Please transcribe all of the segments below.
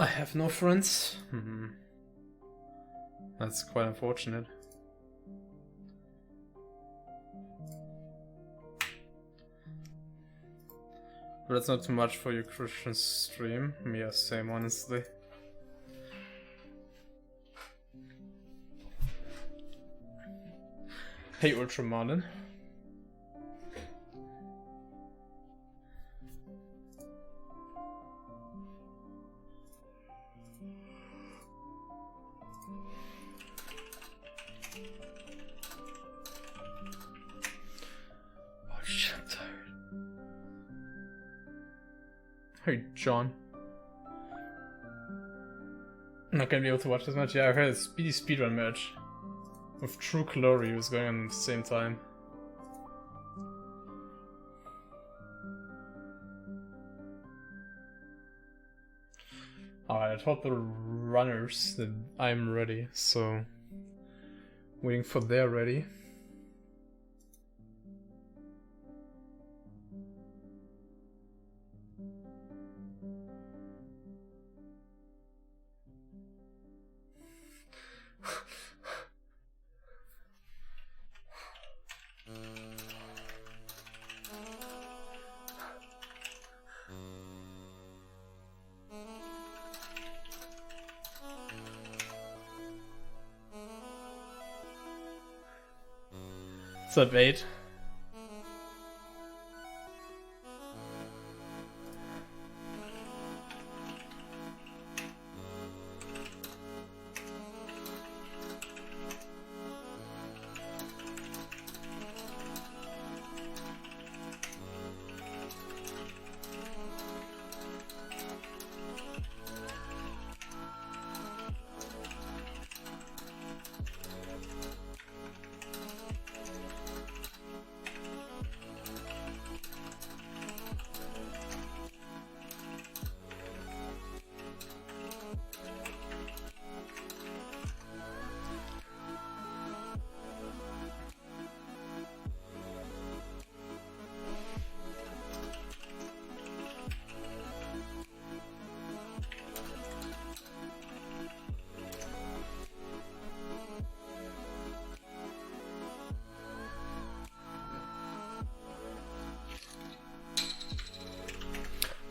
I have no friends. That's quite unfortunate. But that's not too much for your Christian stream. Yeah, same, honestly. Hey, Ultramartin. Oh shit, I'm tired. Hey, John. I'm not gonna be able to watch this match. Yeah, I heard a speedy speedrun match with True Glory was going on at the same time. Alright, I told the runners that I'm ready, so waiting for their ready. What's up, 8?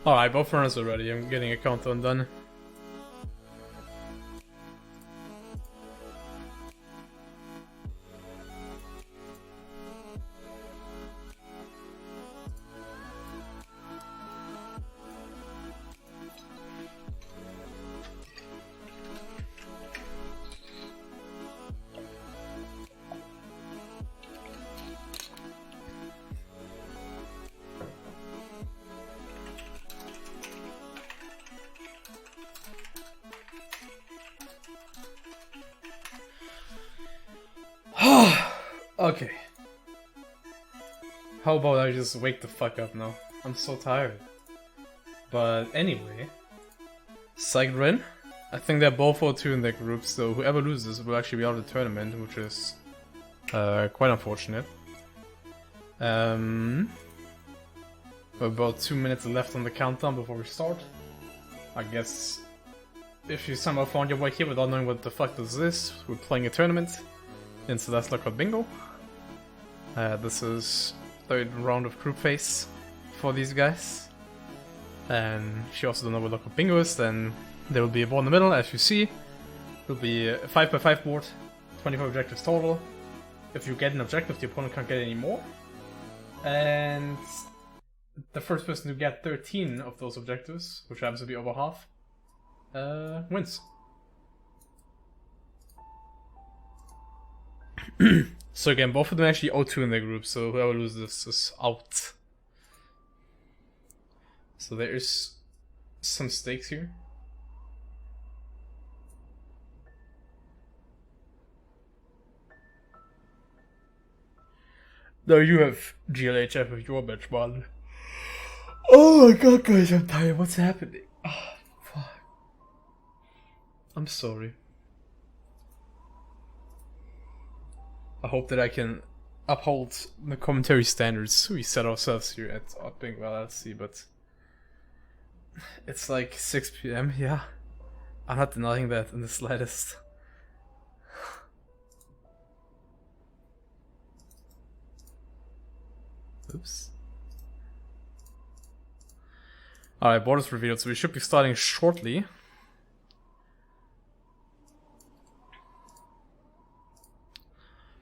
Alright, both runners are ready. I'm getting a countdown done. Okay. How about I just wake the fuck up now? I'm so tired. But anyway, Psyched. I think they're both 0-2 in their group, so whoever loses will actually be out of the tournament, which is quite unfortunate. About 2 minutes left on the countdown before we start. I guess if you somehow found your way here without knowing what the fuck this is, we're playing a tournament in Celeste Lockout Bingo. This is third round of group phase for these guys. And if you also don't know what Lockout Bingo is, then there will be a board in the middle, as you see. It will be a 5x5 board, 24 objectives total. If you get an objective, the opponent can't get any more. And the first person to get 13 of those objectives, which happens to be over half, wins. So again, both of them actually 0-2 in their group, so whoever loses is out. So there is some stakes here. Though you have GLHF with your bench, man. Oh my god, guys, I'm tired. What's happening? Oh, fuck. I'm sorry. I hope that I can uphold the commentary standards we set ourselves here at Bingo LLC, but it's like 6 PM, yeah. I'm not denying that in the slightest. Oops. Alright, board is revealed, so we should be starting shortly.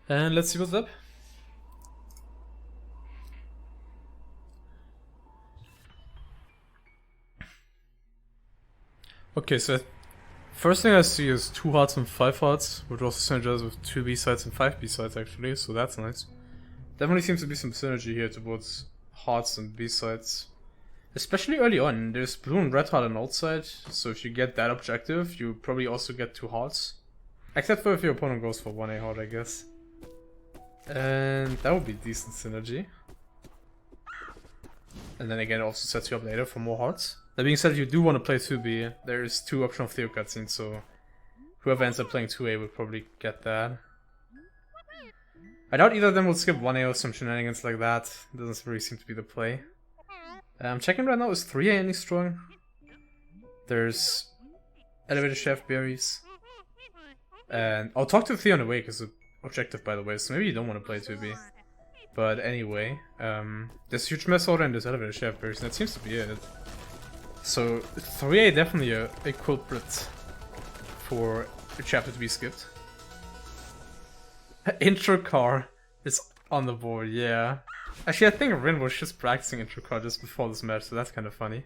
And let's see what's up. Okay, so first thing I see is 2 hearts and 5 hearts, which also synergizes with 2 B-sides and 5 B-sides actually, so that's nice. Definitely seems to be some synergy here towards hearts and B-sides. Especially early on, there's blue and red heart on outside, so if you get that objective, you probably also get 2 hearts. Except for if your opponent goes for 1A heart, I guess. And that would be decent synergy. And then again, it also sets you up later for more hearts. That being said, if you do want to play 2B, there's 2 optional Theo cutscenes, so whoever ends up playing 2A will probably get that. I doubt either of them will skip 1A or some shenanigans like that. Doesn't really seem to be the play. I'm checking right now, is 3A any strong? There's Elevator Shaft Berries. And I'll talk to Theo on the way, because it's objective by the way, so maybe you don't want to play 2B. But anyway, there's Huge Mess Order and there's Elevator Shaft Berries, and that seems to be it. So 3A definitely a culprit for a chapter to be skipped. Intro car is on the board, yeah. Actually, I think Rin was just practicing intro car just before this match, so that's kind of funny.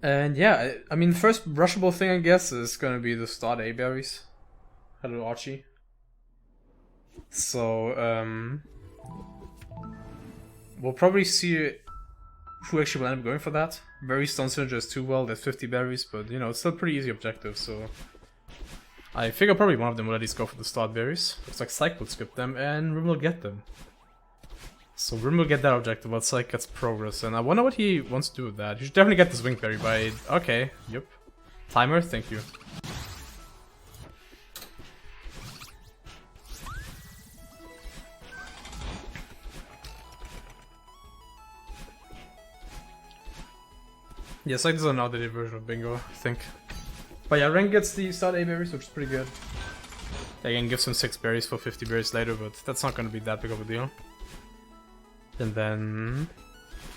And yeah, I mean, the first rushable thing I guess is gonna be the start A berries. Hello, Archie. So, we'll probably see who actually will end up going for that. Berries don't synergize too well, there's 50 berries, but you know, it's still a pretty easy objective, so I figure probably one of them will at least go for the start berries. Looks like Psyched will skip them, and Rim will get them. So Rim will get that objective, but Psyched gets progress, and I wonder what he wants to do with that. He should definitely get this wing berry by... Okay, yep. Timer, thank you. Yeah, Psyched is an outdated version of Bingo, I think. But yeah, Ren gets the start A berries, which is pretty good. Again, gives him 6 berries for 50 berries later, but that's not going to be that big of a deal. And then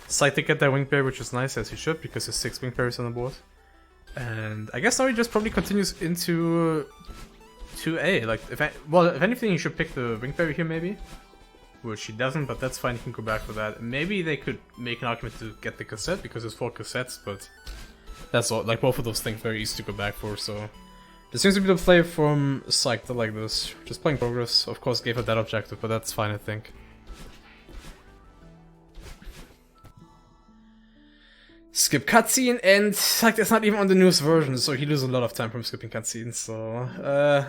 Psyched to get that wing berry, which is nice, as he should, because there's 6 wing berries on the board. And I guess now he just probably continues into 2A. Like, if anything, he should pick the wing berry here, maybe. Which he doesn't, but that's fine, he can go back for that. Maybe they could make an argument to get the cassette, because there's 4 cassettes, but that's all, like both of those things very easy to go back for, so there seems to be the play from Psyched like this. Just playing progress, of course gave her that objective, but that's fine I think. Skip cutscene, and Psyched is not even on the newest version, so he loses a lot of time from skipping cutscenes, so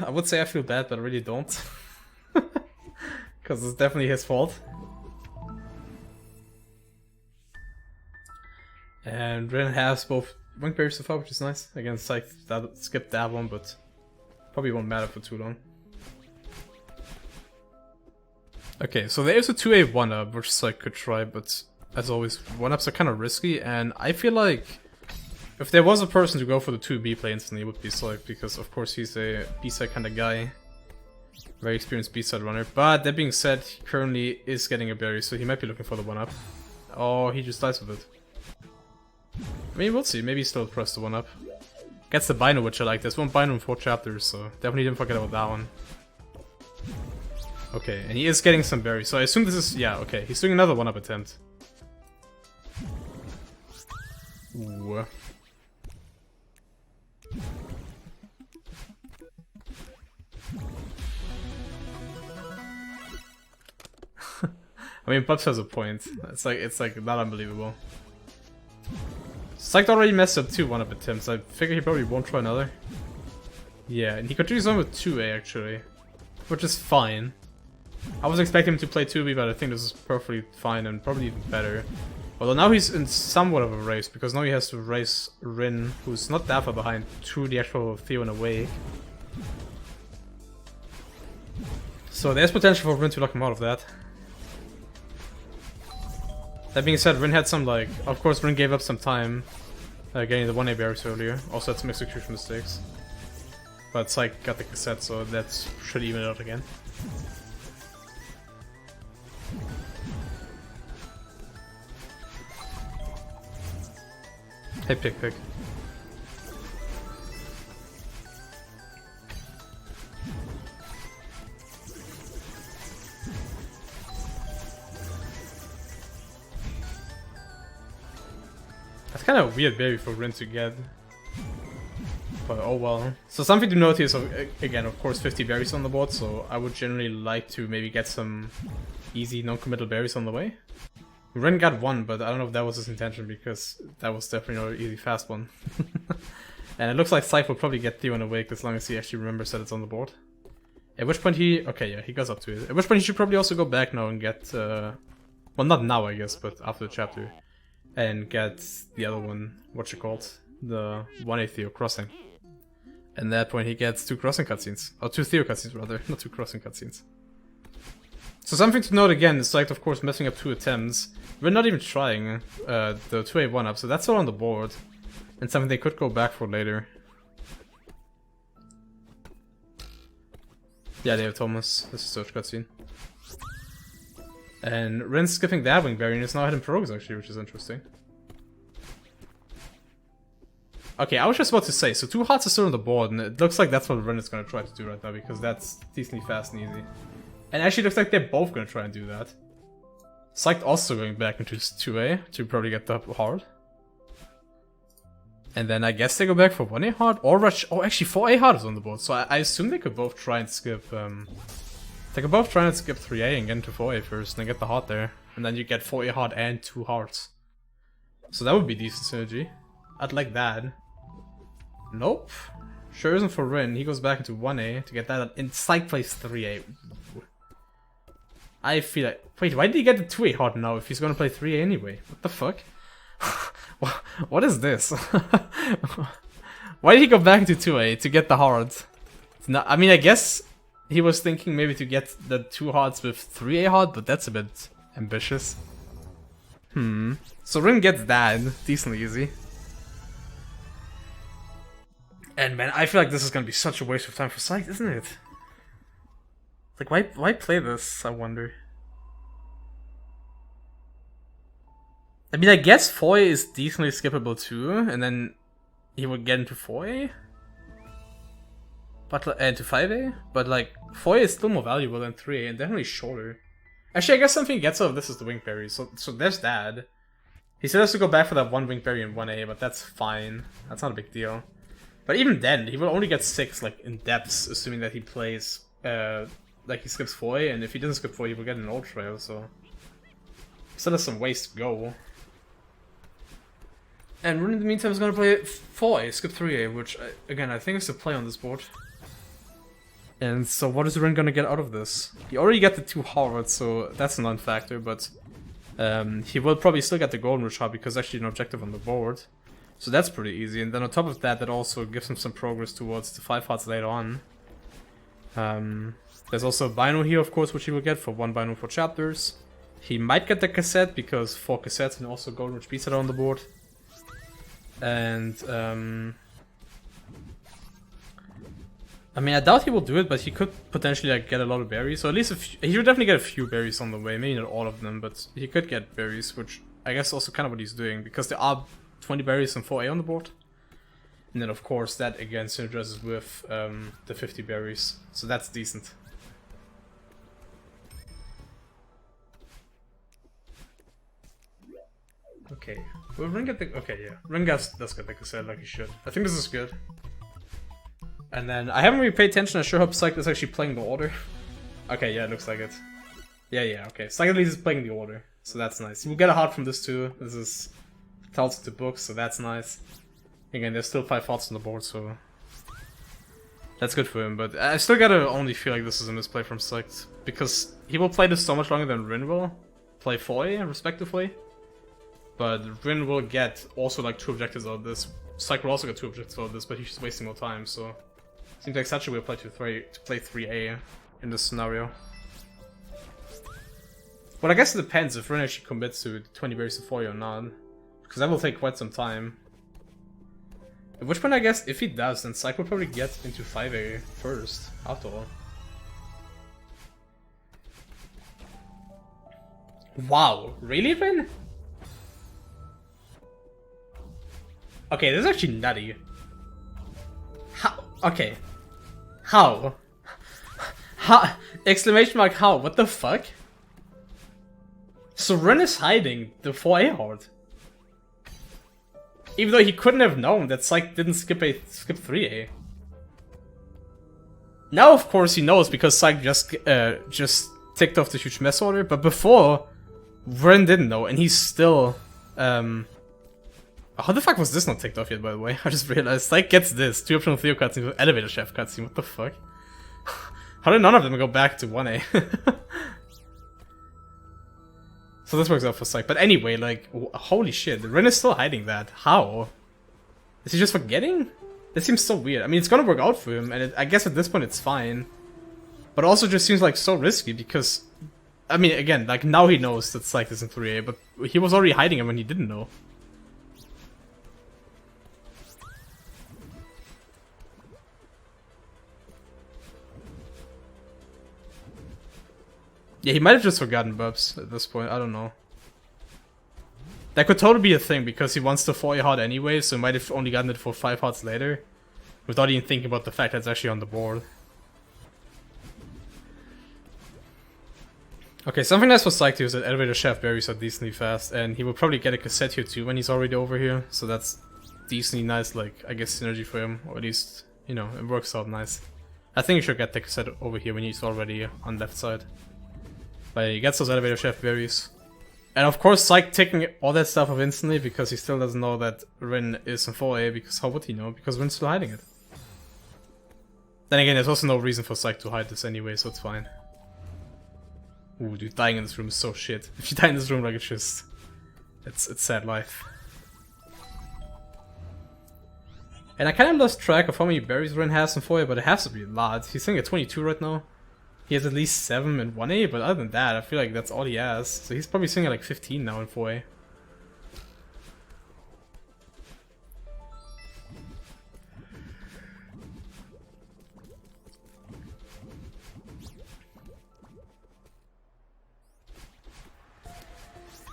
I would say I feel bad, but I really don't. Because it's definitely his fault. And Ren has both wing berries so far, which is nice. Again, Psyched skipped that one, but probably won't matter for too long. Okay, so there is a 2A 1-up, which Psyched could try, but as always, 1-ups are kind of risky, and I feel like if there was a person to go for the 2B play instantly, it would be Psyched, because of course he's a B-side kind of guy. Very experienced B-side runner, but that being said, he currently is getting a berry, so he might be looking for the 1-up. Oh, he just dies with it. I mean, we'll see. Maybe he still press the 1-up. Gets the Bino, which I like. There's one Bino in 4 chapters, so definitely didn't forget about that one. Okay, and he is getting some berries, so I assume this is... Yeah, okay. He's doing another 1-up attempt. Ooh. I mean, Bubs has a point. It's like not unbelievable. Psyched already messed up 2 1-up attempts. I figure he probably won't try another. Yeah, and he continues on with 2A actually, which is fine. I was expecting him to play 2B, but I think this is perfectly fine and probably even better. Although now he's in somewhat of a race, because now he has to race Rin, who's not that far behind, to the actual Theo in a way. So there's potential for Rin to lock him out of that. That being said, Rin had some, like, of course Rin gave up some time Getting the 1A berries earlier. Also had some execution mistakes. But Psych got the cassette, so that should even it out again. Hey, pick. That's kind of a weird berry for Rin to get. But oh well. So something to note here, so again, of course 50 berries on the board, so I would generally like to maybe get some easy non-committal berries on the way. Ren got one, but I don't know if that was his intention, because that was definitely not an easy fast one. And it looks like Psyched will probably get Theo in a wake as long as he actually remembers that it's on the board. At which point he... okay, yeah, he goes up to it. At which point he should probably also go back now and get... well, not now, I guess, but after the chapter. And get the other one, whatchamacallit, the 1A Theo crossing. And at that point he gets 2 crossing cutscenes. Or 2 Theo cutscenes, rather, not 2 crossing cutscenes. So something to note again is Psyched, of course, messing up 2 attempts. We're not even trying the 2A 1-up, so that's all on the board. And something they could go back for later. Yeah, they have Thomas. This is search cutscene. And Rin's skipping that wing berry and is now heading progress actually, which is interesting. Okay, I was just about to say, so 2 hearts are still on the board, and it looks like that's what Rin is going to try to do right now, because that's decently fast and easy. And actually looks like they're both going to try and do that. Psyched also going back into 2A to probably get the heart. And then I guess they go back for 1A heart or rush. Oh, actually 4A heart is on the board, so I assume they could both try and skip. They could both try and skip 3A and get into 4A first, and then get the heart there, and then you get 4A heart and 2 hearts. So that would be decent synergy. I'd like that. Nope. Sure isn't for Rin. He goes back into 1A to get that. And Psyched plays 3A. I feel like... wait, why did he get the 2A heart now if he's gonna play 3A anyway? What the fuck? What is this? Why did he go back to 2A to get the heart? I mean, I guess he was thinking maybe to get the 2 hearts with 3A heart, but that's a bit ambitious. So Rin gets that decently easy. And man, I feel like this is gonna be such a waste of time for Psyched, isn't it? Like, why play this, I wonder? I mean, I guess 4A is decently skippable too, and then he would get into 4A? But, and to 5A? But like, 4A is still more valuable than 3A, and definitely shorter. Actually, I guess something he gets out of this is the wing berry, so there's that. He still has to go back for that 1 wing berry in 1A, but that's fine. That's not a big deal. But even then, he will only get 6, like, in depths, assuming that he plays, like, he skips 4A, and if he doesn't skip 4A, he will get an old trail, so... still has some ways to go. And Rin, in the meantime, is gonna play 4A, skip 3A, which, again, I think is the play on this board. And so what is Rin gonna get out of this? He already got the 2 hearts, so that's a non-factor, but... he will probably still get the golden rush heart, because actually an objective on the board. So that's pretty easy, and then on top of that, that also gives him some progress towards the 5 hearts later on. There's also a Bino here, of course, which he will get for 1 Bino for chapters. He might get the cassette, because 4 cassettes and also golden rush beats are on the board. And, I mean, I doubt he will do it, but he could potentially like get a lot of berries. So at least he would definitely get a few berries on the way. Maybe not all of them, but he could get berries, which I guess also kind of what he's doing, because there are 20 berries and 4A on the board. And then of course that again synergizes with the 50 berries, so that's decent. Okay, will Rin get the... okay, yeah, Rin does get the cassette like he should. I think this is good. And then, I haven't really paid attention, I sure hope Psyched is actually playing the order. Okay, yeah, it looks like it. Yeah, okay. Psyched at least is playing the order, so that's nice. We'll get a heart from this too. This is tells to books, so that's nice. Again, there's still 5 hearts on the board, so that's good for him. But I still gotta only feel like this is a misplay from Psyched, because he will play this so much longer than Rin will play 4A, respectively. But Rin will get also like 2 objectives out of this. Psyched will also get 2 objectives out of this, but he's just wasting more time, so seems like such a way to play 3A in this scenario. But I guess it depends if Rin actually commits to 20 berries to 4A or not, because that will take quite some time. At which point, I guess, if he does, then Psych will probably get into 5A first, after all. Wow, really, Rin? Okay, this is actually nutty. How? Okay. How? How? Exclamation mark, how? What the fuck? So Rin is hiding the 4A hard. Even though he couldn't have known that Psych didn't skip 3A. Now, of course, he knows because Psych just ticked off the huge mess order, but before, Rin didn't know, and he's still, how the fuck was this not ticked off yet, by the way? I just realized. Psych gets this. 2 optional Theo cutscenes with Elevator Chef cutscene. What the fuck? How did none of them go back to 1A? So this works out for Psych. But anyway, like, holy shit. Rin is still hiding that. How? Is he just forgetting? This seems so weird. I mean, it's gonna work out for him, and I guess at this point it's fine. But also just seems like so risky because... I mean, again, like, now he knows that Psych is in 3A, but he was already hiding him when he didn't know. Yeah, he might have just forgotten Bubs at this point, I don't know. That could totally be a thing, because he wants the 4A hard anyway, so he might have only gotten it for 5 hearts later. Without even thinking about the fact that it's actually on the board. Okay, something nice for Psyched is that Elevator Chef berries are decently fast, and he will probably get a cassette here too when he's already over here, so that's decently nice, like, I guess synergy for him, or at least, you know, it works out nice. I think he should get the cassette over here when he's already on left side. But he gets those Elevator Chef berries. And of course, Psych taking all that stuff off instantly because he still doesn't know that Rin is in 4A, because how would he know? Because Rin's still hiding it. Then again, there's also no reason for Psych to hide this anyway, so it's fine. Ooh, dude, dying in this room is so shit. If you die in this room, like, it's just... It's sad life. And I kind of lost track of how many berries Rin has in 4A, but it has to be a lot. He's sitting at 22 right now. He has at least 7 in 1A, but other than that, I feel like that's all he has. So he's probably sitting at like 15 now in 4A.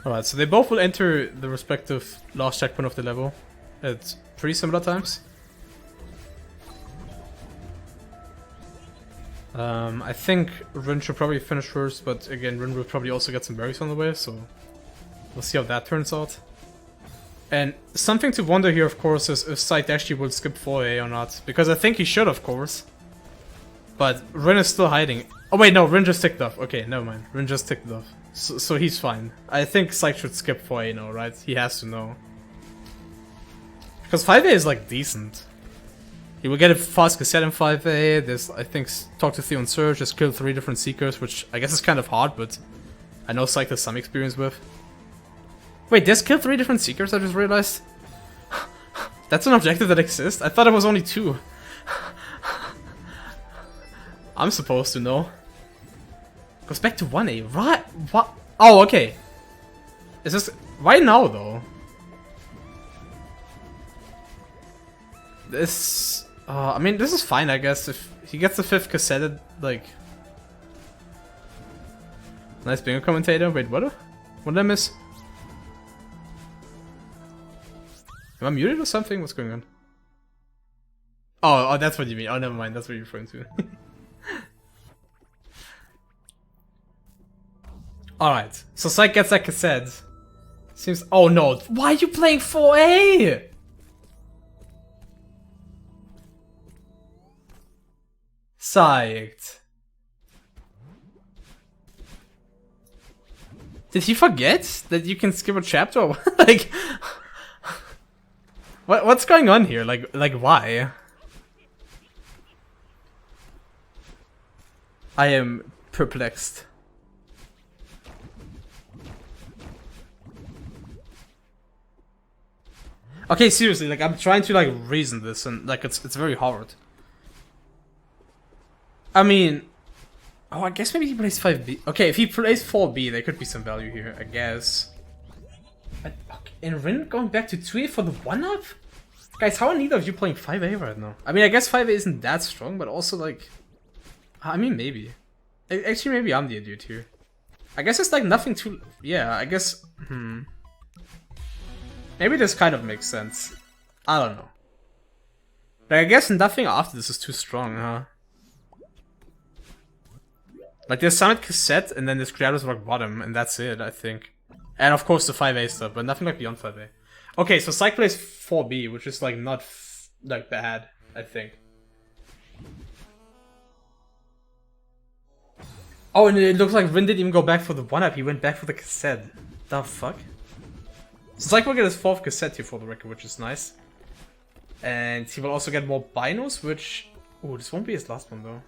Alright, so they both will enter the respective last checkpoint of the level at pretty similar times. I think Rin should probably finish first, but again, Rin will probably also get some berries on the way, so we'll see how that turns out. And something to wonder here, of course, is if Psyched actually will skip 4A or not, because I think he should, of course. But Rin is still hiding. Oh wait, no, Rin just ticked off. Okay, never mind. Rin just ticked off. So he's fine. I think Psyched should skip 4A now, right? He has to know. Because 5A is like decent. He will get a fast cassette in 5A. There's, I think, talk to Theo and Surge, just kill 3 different Seekers, which I guess is kind of hard, but I know Psyched has some experience with. Wait, there's kill 3 different Seekers, I just realized? That's an objective that exists? I thought it was only 2. I'm supposed to know. Goes back to 1A, right? What? Oh, okay. Is this... Why now, though? This... I mean, this is fine, I guess. If he gets the 5th cassette, like... Nice bingo commentator. Wait, what? What did I miss? Am I muted or something? What's going on? Oh, that's what you mean. Oh, never mind. That's what you're referring to. Alright. So Psych gets that cassette. Seems... Oh no. Why are you playing 4A? Psyched. Did he forget that you can skip a chapter? Like, what's going on here? Like why? I am perplexed. Okay, seriously, like I'm trying to like reason this, and like it's very hard. I mean, oh, I guess maybe he plays 5B. Okay, if he plays 4B, there could be some value here, I guess. But, okay, and Rin going back to 2A for the 1-up? Guys, how in need of you playing 5A right now? I mean, I guess 5A isn't that strong, but also like... I mean, maybe. Actually, maybe I'm the idiot here. I guess it's like nothing too... Yeah, I guess... Maybe this kind of makes sense. I don't know. Like, I guess nothing after this is too strong, huh? Like, there's Summit Cassette, and then there's Creators Rock Bottom, and that's it, I think. And of course the 5A stuff, but nothing like beyond 5A. Okay, so Psych plays 4B, which is like not like bad, I think. Oh, and it looks like Rin didn't even go back for the 1-up, he went back for the cassette. The fuck? So Psych will get his 4th cassette here for the record, which is nice. And he will also get more binos, which... Oh, this won't be his last one though.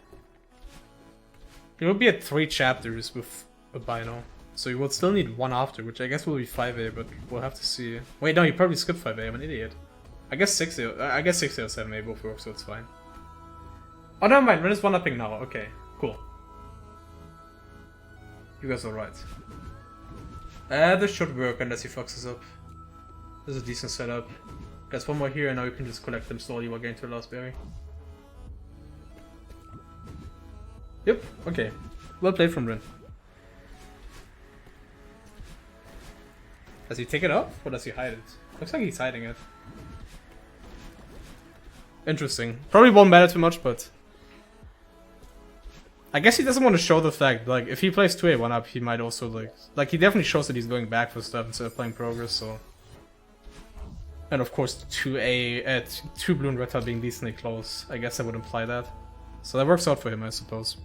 He will be at 3 chapters with a bino. So you will still need 1 after, which I guess will be 5A, but we'll have to see. Wait, no, you probably skipped 5A, I'm an idiot. I guess 6A, I guess 6A or 7A both work, so it's fine. Oh, never mind, Rin is 1-upping now, okay, cool. You guys are right. This should work unless he fucks us up. This is a decent setup. Guys, 1 more here and now you can just collect them slowly while getting to the last berry. Yep, okay. Well played from Rin. Does he take it off or does he hide it? Looks like he's hiding it. Interesting. Probably won't matter too much, but... I guess he doesn't want to show the fact, like, if he plays 2A 1-up, he might also, like, he definitely shows that he's going back for stuff instead of playing progress, so... And of course, 2A, 2 blue and red are being decently close. I guess that would imply that. So that works out for him, I suppose.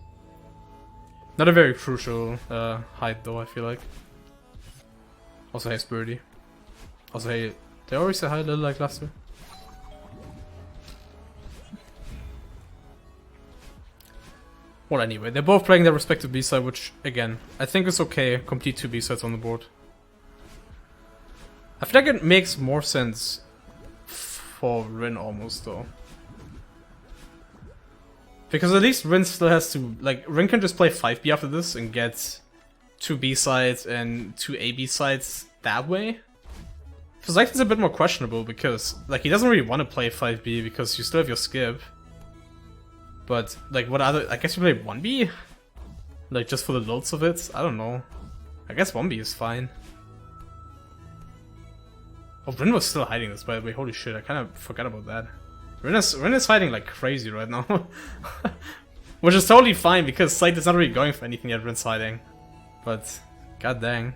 Not a very crucial hide, though, I feel like. Also, hey, Spurdy. Also, hey, did I already say hi, little like last year? Well, anyway, they're both playing their respective B-side, which, again, I think is okay. Complete 2 B-sides on the board. I feel like it makes more sense for Rin almost, though. Because at least Rin still has to, like, Rin can just play 5B after this and get 2 B-sides and 2 A B-sides that way. For Psyched, it's a bit more questionable because, like, he doesn't really want to play 5B because you still have your skip. But, like, what other... I guess you play 1B? Like, just for the loads of it? I don't know. I guess 1B is fine. Oh, Rin was still hiding this, by the way. Holy shit, I kind of forgot about that. Rin is hiding like crazy right now. Which is totally fine, because Psyched is not really going for anything yet, Rin's hiding. But, god dang.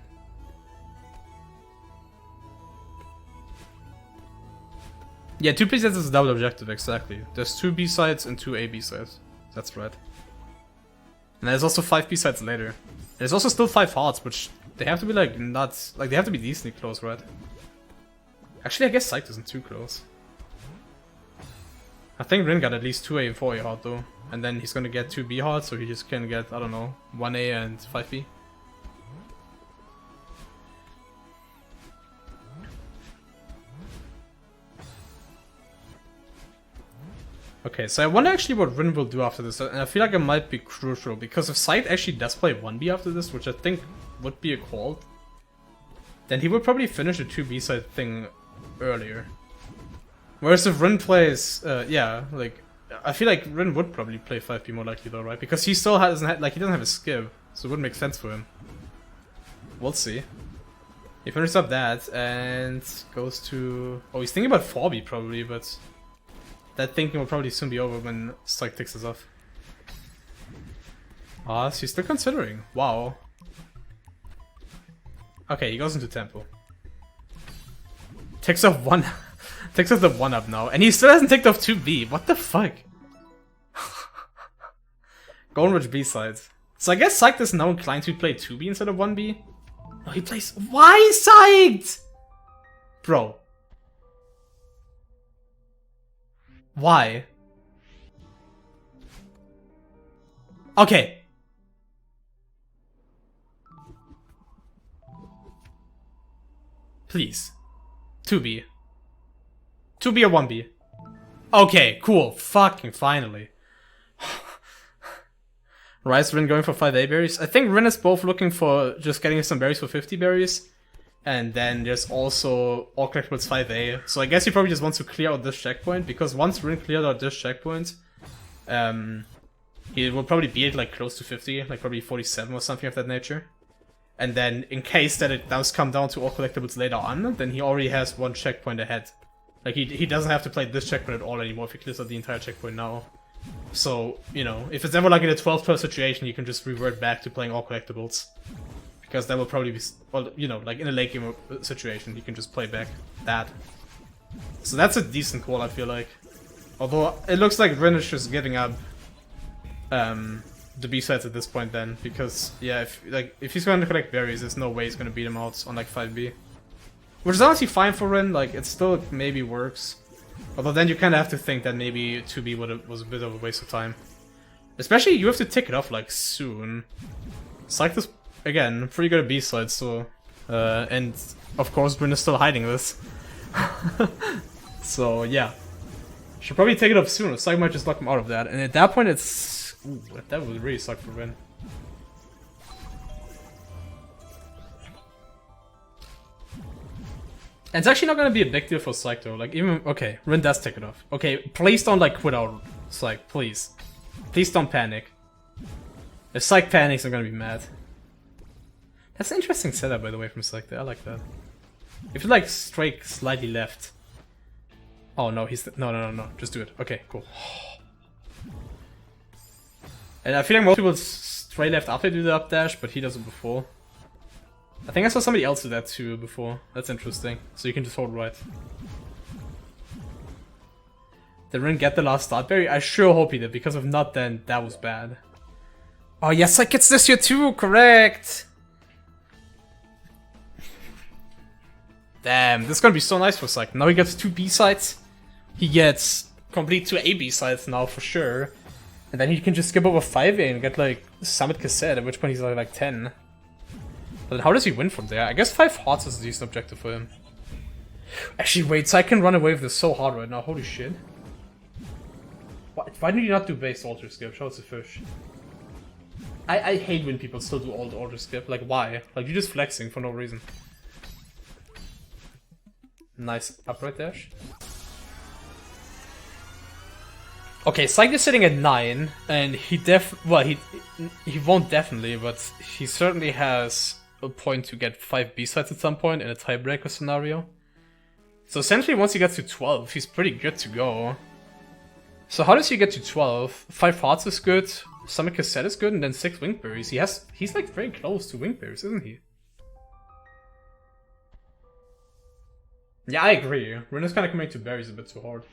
Yeah, 2 B-sides is a double objective, exactly. There's 2 B-sides and 2 A B-sides. That's right. And there's also 5 B-sides later. There's also still 5 hearts, which they have to be like nuts. Like, they have to be decently close, right? Actually, I guess Psyched isn't too close. I think Rin got at least 2A and 4A heart though. And then he's gonna get 2 B hearts, so he just can get, I don't know, 1A and 5B. Okay, so I wonder actually what Rin will do after this, and I feel like it might be crucial, because if Psyched actually does play 1B after this, which I think would be a call, then he would probably finish the 2 B-side thing earlier. Whereas if Rin plays, yeah, like, I feel like Rin would probably play 5B more likely though, right? Because he still doesn't like, he doesn't have a skip, so it wouldn't make sense for him. We'll see. He finishes up that, and goes to... Oh, he's thinking about 4B probably, but... That thinking will probably soon be over when Psyched takes us off. Ah, so he's still considering. Wow. Okay, he goes into temple. Takes off one... takes off the 1-up now. And he still hasn't taken off 2B. What the fuck? Going with B-sides. So I guess Psyched is now inclined to play 2B instead of 1B. No, he plays... Why Psyched? Bro. Why? Okay. Please. 2B. 2B or 1B? Okay, cool. Fucking finally. Rin going for 5A berries. I think Rin is both looking for just getting some berries for 50 berries. And then there's also all collectibles 5A. So I guess he probably just wants to clear out this checkpoint, because once Rin cleared out this checkpoint, he will probably be at like close to 50, like probably 47 or something of that nature. And then in case that it does come down to all collectibles later on, then he already has one checkpoint ahead. Like he doesn't have to play this checkpoint at all anymore if he clears out the entire checkpoint now. So, you know, if it's ever like in a 12-12 situation, you can just revert back to playing all collectibles. Because that will probably be, well, you know, like in a late game situation, you can just play back that. So that's a decent call, I feel like. Although, it looks like Rin is just giving up the B-sides at this point then. Because, yeah, if he's going to collect berries, there's no way he's going to beat him out on like 5B. Which is honestly fine for Rin, like, it still maybe works. Although then you kind of have to think that maybe 2B was a bit of a waste of time. Especially, you have to tick it off, like, soon. Psyched is, again, pretty good at B-sides, so... and, of course, Rin is still hiding this. So, yeah. Should probably take it off soon, or Psyched might just lock him out of that. And at that point, it's... Ooh, that would really suck for Rin. And it's actually not gonna be a big deal for Psyched though, like even, okay, Rin does take it off. Okay, please don't like quit out Psyched, please. Please don't panic. If Psyched panics, I'm gonna be mad. That's an interesting setup by the way from Psyched, I like that. If you like straight slightly left. Oh no, no, just do it. Okay, cool. And I feel like most people straight left after they do the up dash, but he does it before. I think I saw somebody else do that too before. That's interesting. So you can just hold right. Did Rin get the last start berry? I sure hope he did, because if not, then that was bad. Oh yes, Psyched gets this here too, correct! Damn, this is gonna be so nice for Psyched. Now he gets 2 B-sides. He gets complete 2 A B-sides now for sure. And then he can just skip over 5A and get like Summit Cassette, at which point he's like 10. But how does he win from there? I guess 5 hearts is a decent objective for him. Actually, wait, so I can run away with this so hard right now. Holy shit. Why did you not do base alter skip? Show us the fish. I hate when people still do alt alter skip. Like, why? Like, you're just flexing for no reason. Nice upright dash. Okay, Psyched is sitting at 9, and he won't definitely, but he certainly has a point to get 5 B-sides at some point in a tiebreaker scenario. So essentially once he gets to 12, he's pretty good to go. So how does he get to 12? 5 hearts is good, Summit Cassette is good, and then 6 Wingberries. He's like very close to Wingberries, isn't he? Yeah, I agree. Rin is kind of coming to berries a bit too hard.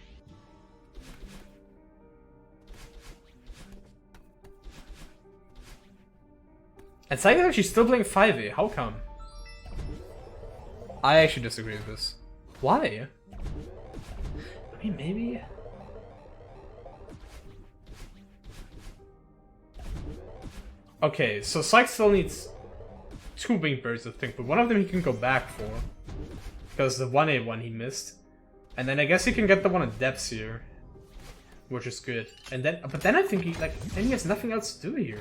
And Psyched is actually still playing 5A, how come? I actually disagree with this. Why? I mean, maybe... Okay, so Psyched still needs 2 Wingberries, I think, but one of them he can go back for. Because the 1A one he missed. And then I guess he can get the one at depths here. Which is good. And then, but then I think then he has nothing else to do here.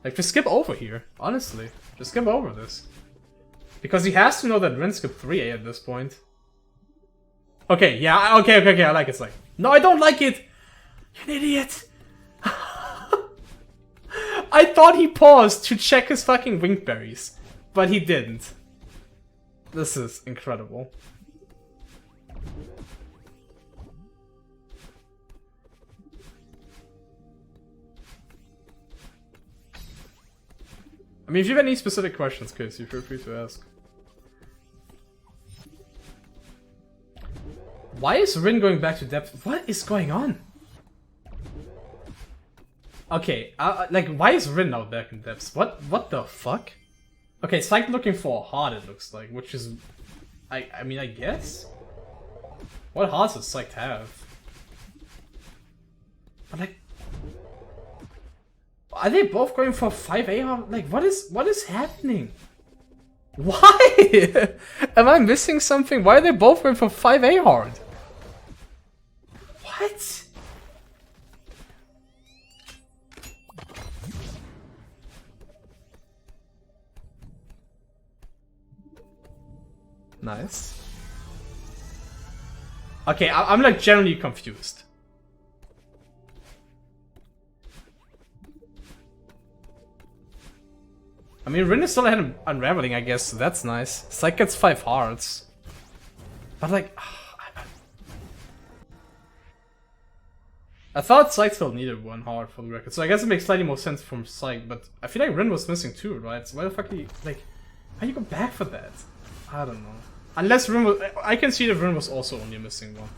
Like, just skip over here, honestly. Just skip over this. Because he has to know that Rin skipped 3A at this point. Okay, yeah, okay, I like it, Psyched. No, I don't like it! You an idiot! I thought he paused to check his fucking Wingberries. But he didn't. This is incredible. I mean, if you have any specific questions, Kiss, you feel free to ask. Why is Rin going back to depth? What is going on? Okay, like, why is Rin now back in depths? What the fuck? Okay, it's like looking for a heart, it looks like, which is... I mean, I guess? What hearts does Psyched have? But like... Are they both going for 5A heart? Like, what is happening? Why? Am I missing something? Why are they both going for 5A hard? What? Nice. Okay, I'm like generally confused. I mean, Rin is still ahead of Unraveling, I guess, so that's nice. Psych gets 5 hearts. But like... I thought Psych still needed 1 heart for the record, so I guess it makes slightly more sense from Psych, but I feel like Rin was missing 2, right? So why the fuck do you... like... how you go back for that? I don't know. Unless Rin was... I can see that Rin was also only missing 1.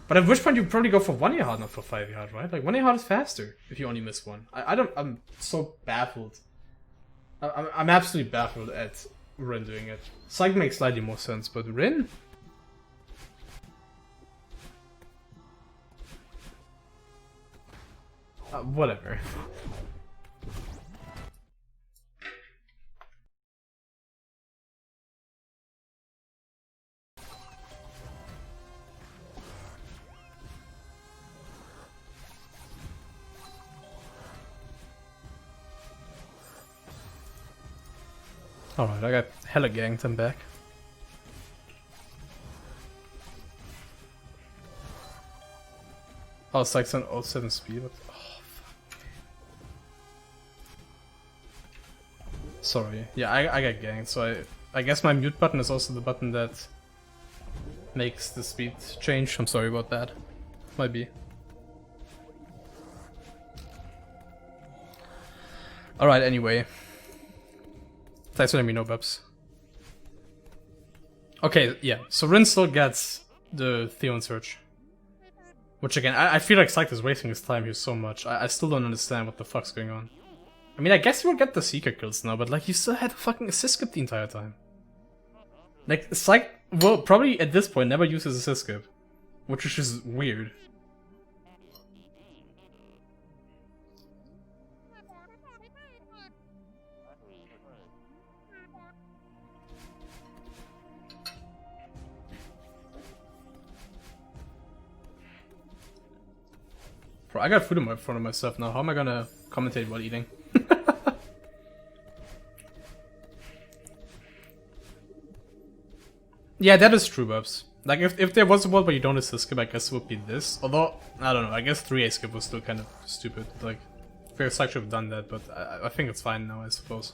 But at which point you probably go for 1 year hard, not for 5 year hard, right? Like 1 year hard is faster if you only miss 1. I don't... I'm so baffled. I'm absolutely baffled at Rin doing it. Psych makes slightly more sense, but Rin? Whatever. Alright, I got hella ganked, I'm back. Oh, Psych's on 07 speed. Oh, fuck. Sorry. Yeah, I got ganked, so I guess my mute button is also the button that makes the speed change. I'm sorry about that. Might be. Alright, anyway. Thanks for letting me know, Bubs. Okay, yeah, so Rin still gets the Theon Search. Which again, I feel like Psyched is wasting his time here so much. I still don't understand what the fuck's going on. I mean, I guess you will get the Seeker kills now, but like, you still had a fucking assist skip the entire time. Like, Psyched will probably at this point never use his assist skip. Which is just weird. Bro, I got food in front of myself now. How am I gonna commentate while eating? Yeah, that is true, Bubs. Like, if there was a world where you don't assist skip, I guess it would be this. Although, I don't know, I guess 3A skip was still kind of stupid. Like, Fair Psych should have done that, but I think it's fine now, I suppose.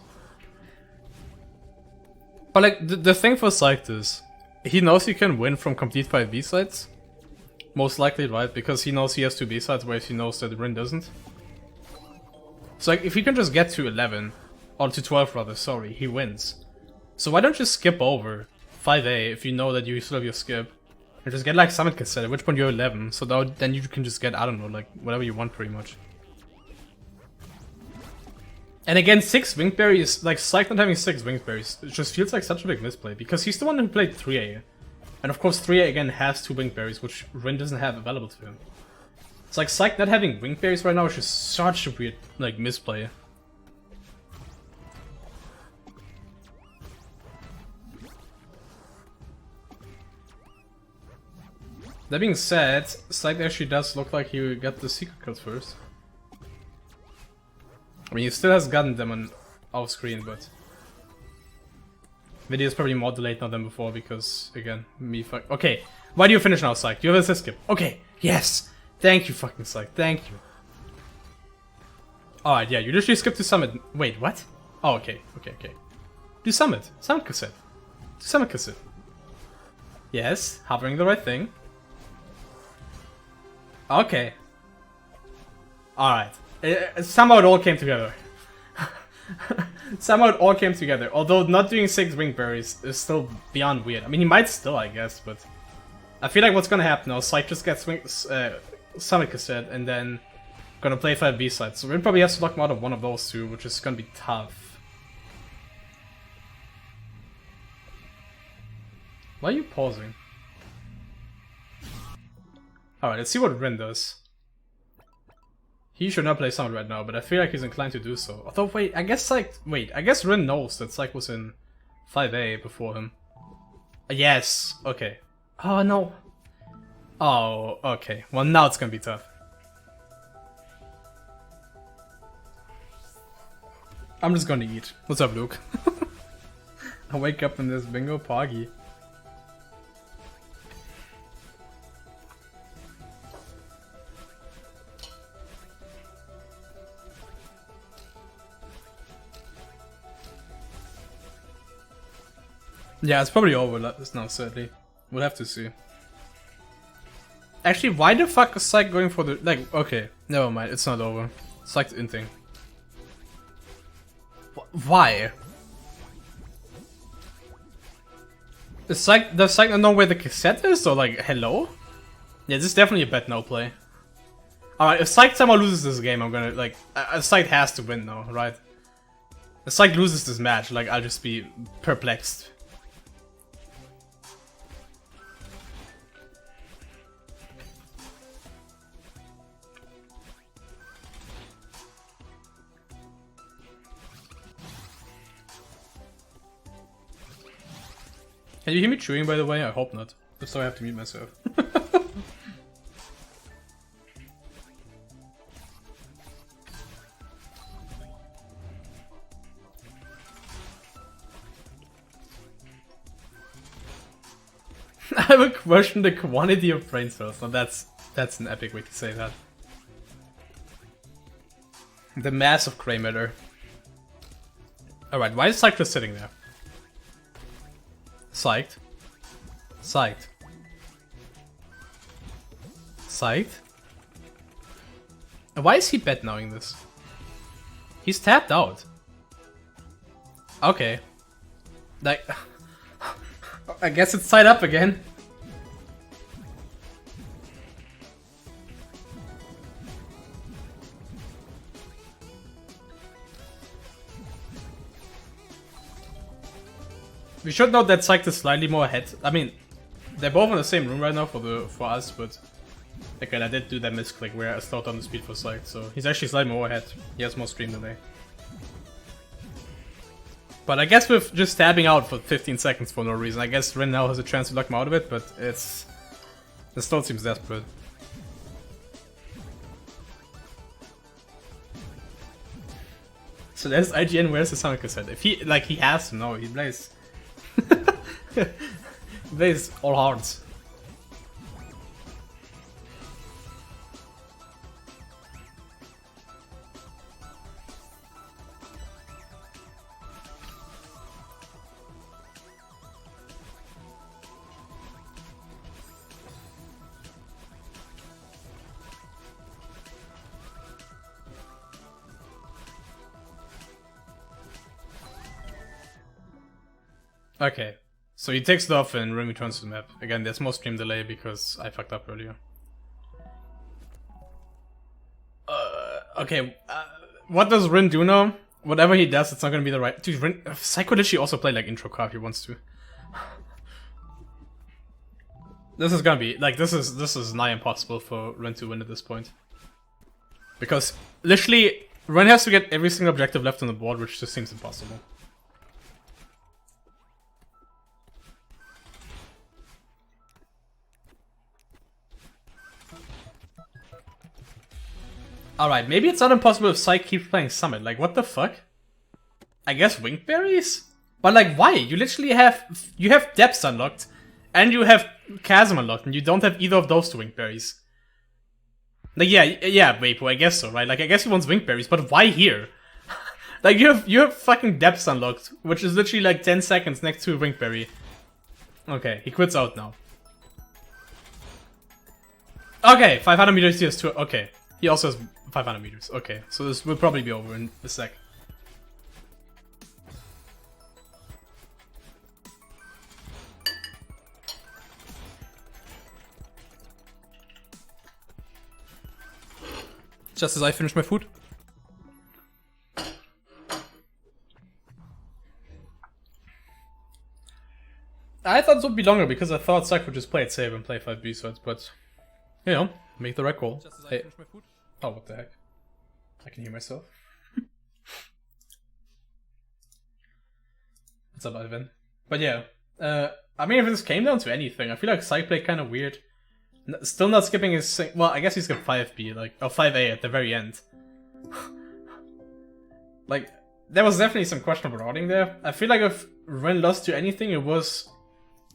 But like, the thing for Psyched is, he knows he can win from complete 5 B-sides. Most likely, right? Because he knows he has 2 B-sides, whereas he knows that Rin doesn't. So like, if he can just get to 11, or to 12 rather, sorry, he wins. So why don't you skip over 5A if you know that you still have your skip, and just get like Summit Cassette, at which point you're 11, so that, then you can just get, I don't know, like, whatever you want pretty much. And again, 6 Wingberry is, like, Psyched not having 6 Wingberries, it just feels like such a big misplay, because he's the one who played 3A. And of course 3A again has 2 Wingberries, which Rin doesn't have available to him. It's like Psyched not having Wingberries right now is just such a weird, like, misplay. That being said, Psyched actually does look like he got the secret kills first. I mean, he still has gotten them on off screen, but video is probably more delayed now than before because, again, me fuck. Okay, why do you finish now, Psyched? You have assist skip. Okay, yes! Thank you, fucking Psyched. Thank you. Alright, yeah, you literally skipped to Summit. Wait, what? Oh, okay, okay. Do Summit. Summit Cassette. Do Summit Cassette. Yes, hovering the right thing. Okay. Alright. Somehow it all came together. Somehow it all came together. Although not doing 6 Wingberries is still beyond weird. I mean, he might still, I guess, but I feel like what's gonna happen now, Psyched just gets Summit Cassette and then gonna play 5 B-sides. So Rin probably has to lock him out of one of those two, which is gonna be tough. Why are you pausing? Alright, let's see what Rin does. He should not play Summit right now, but I feel like he's inclined to do so. Although, wait, I guess I guess Rin knows that Psyched was in 5A before him. Yes, okay. Oh, no. Oh, okay. Well, now it's gonna be tough. I'm just gonna eat. What's up, Luke? I wake up in this bingo poggy. Yeah, it's probably over now, sadly. We'll have to see. Actually, why the fuck is Psych going for the... Like, okay, never mind, it's not over. Psych's inting. Why? Does Psych not know where the cassette is, or like, hello? Yeah, this is definitely a bet no play. Alright, if Psych somehow loses this game, I'm gonna, like... Psych has to win now, right? If Psych loses this match, like, I'll just be perplexed. Can you hear me chewing, by the way? I hope not. If so, I have to mute myself. I would question the quantity of brain cells. Now that's an epic way to say that. The mass of gray matter. Alright, why is Psyched just sitting there? Psyched. Psyched. Psyched? Why is he bad knowing this? He's tapped out. Okay. Like... I guess it's tied up again. We should note that Psyched is slightly more ahead. I mean, they're both in the same room right now for us, but again, I did do that misclick where I slowed down the speed for Psyched, so he's actually slightly more ahead. He has more stream than they. But I guess with just stabbing out for 15 seconds for no reason, I guess Rin now has a chance to lock him out of it, but it still seems desperate. So there's IGN, where's the Sonic cassette? If he, like, he has to know, he plays. He plays all hearts. Okay, so he takes it off and Rin returns to the map. Again, there's more stream delay because I fucked up earlier. Okay, what does Rin do now? Whatever he does, it's not gonna be the right... Dude, Rin... Psycho literally also play like intro car if he wants to. This is gonna be... Like, this is nigh impossible for Rin to win at this point. Because, literally, Rin has to get every single objective left on the board, which just seems impossible. Alright, maybe it's not impossible if Psych keeps playing Summit. Like, what the fuck? I guess Winkberries? But like, why? You literally have... You have Depths unlocked, and you have Chasm unlocked, and you don't have either of those two Winkberries. Like, yeah, Vapo, I guess so, right? Like, I guess he wants Winkberries, but why here? Like, you have fucking Depths unlocked, which is literally like 10 seconds next to a Winkberry. Okay, he quits out now. Okay, 500 meters, he has two... Okay. He also has 500 meters. Okay, so this will probably be over in a sec. Just as I finish my food. I thought it would be longer because I thought Psych would just play it safe and play 5 B-sides, but you know, make the right call. Hey. Oh, what the heck? I can hear myself. What's up, Ivan? But yeah, I mean, if this came down to anything, I feel like Psych played kind of weird. Still not skipping his... Well, I guess he skipped 5B, like, or 5A at the very end. Like, there was definitely some questionable routing there. I feel like if Ren lost to anything, it was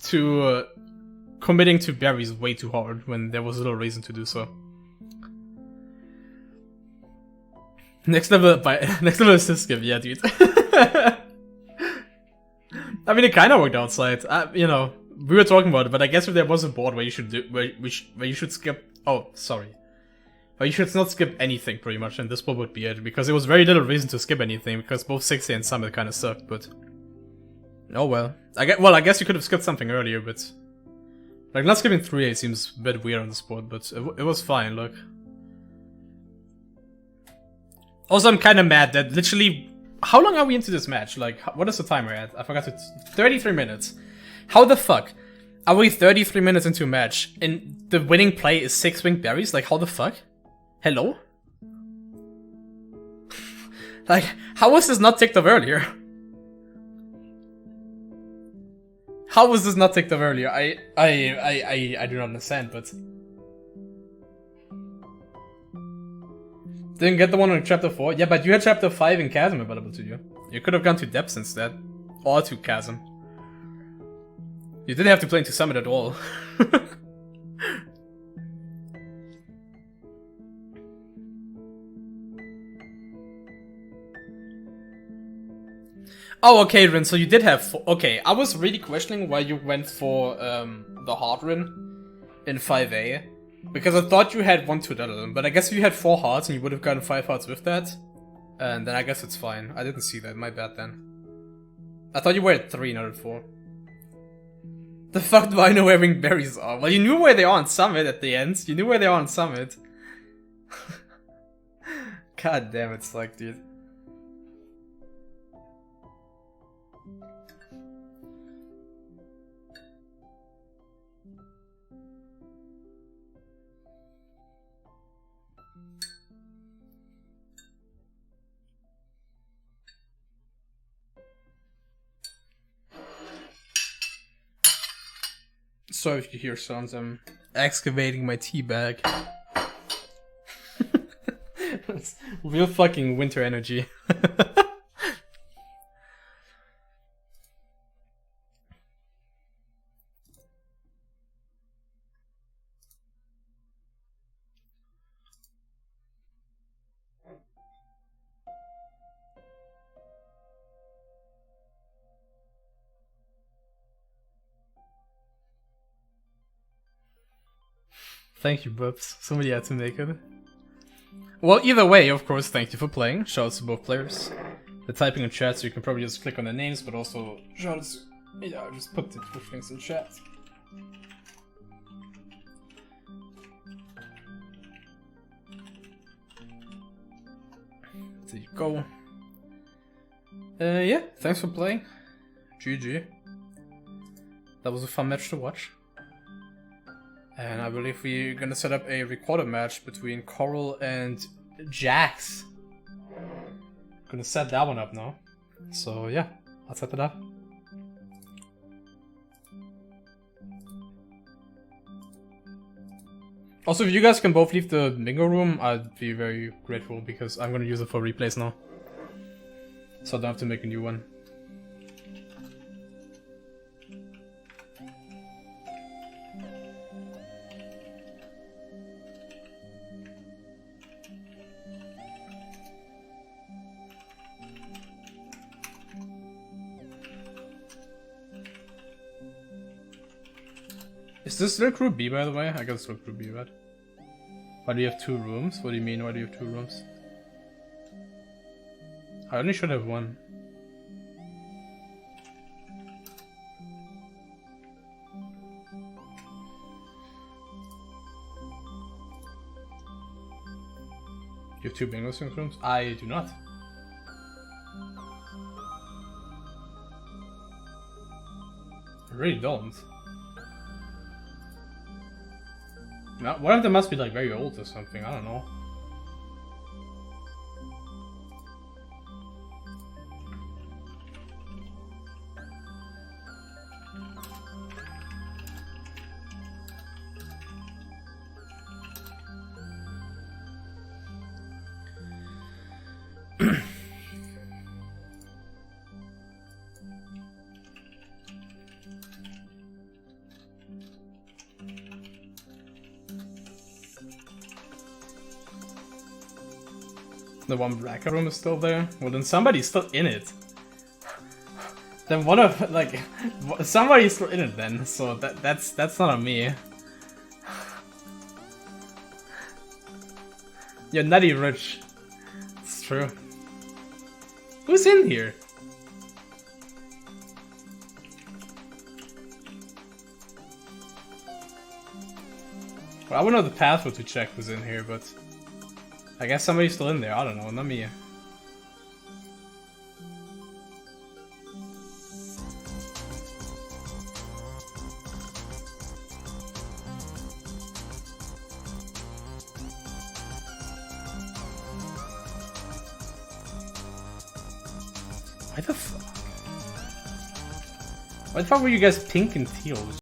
to committing to berries way too hard when there was little reason to do so. Next level assist skip, yeah, dude. I mean, it kind of worked outside. You know, we were talking about it, but I guess if there was a board where you should do, where you should skip. Oh, sorry. But you should not skip anything, pretty much, and this one would be it, because there was very little reason to skip anything, because both 60 and Summit kind of sucked, but... Oh well. I guess you could have skipped something earlier, but... Like, not skipping 3A seems a bit weird on this board, but it was fine, look. Also, I'm kind of mad that literally... How long are we into this match? Like, what is the timer at? I forgot to... 33 minutes. How the fuck are we 33 minutes into a match, and the winning play is 6 winged berries? Like, how the fuck? Hello? Like, how was this not ticked off earlier? How was this not ticked off earlier? I do not understand, but... Didn't get the one on chapter 4? Yeah, but you had chapter 5 and Chasm available to you. You could have gone to Depths instead. Or to Chasm. You didn't have to play into Summit at all. Oh, okay, Rin, so you did have... Okay, I was really questioning why you went for the hard Rin in 5A. Because I thought you had 1 2 but I guess if you had 4 hearts and you would have gotten 5 hearts with that, and then I guess it's fine. I didn't see that, my bad then. I thought you were at 3, not at 4. The fuck do I know where winged berries are? Well, you knew where they are on Summit at the end. You knew where they are on Summit. God damn it, Slug, dude. So if you hear sounds, I'm excavating my tea bag. Real fucking winter energy. Thank you, Bubs. Somebody had to make it. Well, either way, of course, thank you for playing. Shoutouts to both players. They're typing in chat, so you can probably just click on their names, but also shoutouts. Yeah, I'll just put the push links in chat. There you go. Yeah, thanks for playing. GG. That was a fun match to watch. And I believe we're gonna set up a recorder match between Coral and Jax. Gonna set that one up now. So yeah, I'll set it up. Also, if you guys can both leave the bingo room, I'd be very grateful because I'm gonna use it for replays now. So I don't have to make a new one. Is this still Group B, by the way? I guess it's still Group B, right? Why do you have 2 rooms? What do you mean, why do you have 2 rooms? I only should have 1. You have 2 bingo swing rooms? I do not. I really don't. No, one of them must be like very old or something, I don't know. The one black room is still there? Well, then somebody's still in it. Then what if, like, somebody's in it then, so that's not on me. You're nutty rich. It's true. Who's in here? Well, I wouldn't know the password to check who's in here, but I guess somebody's still in there. I don't know, not me. Why the fuck were you guys pink and teal?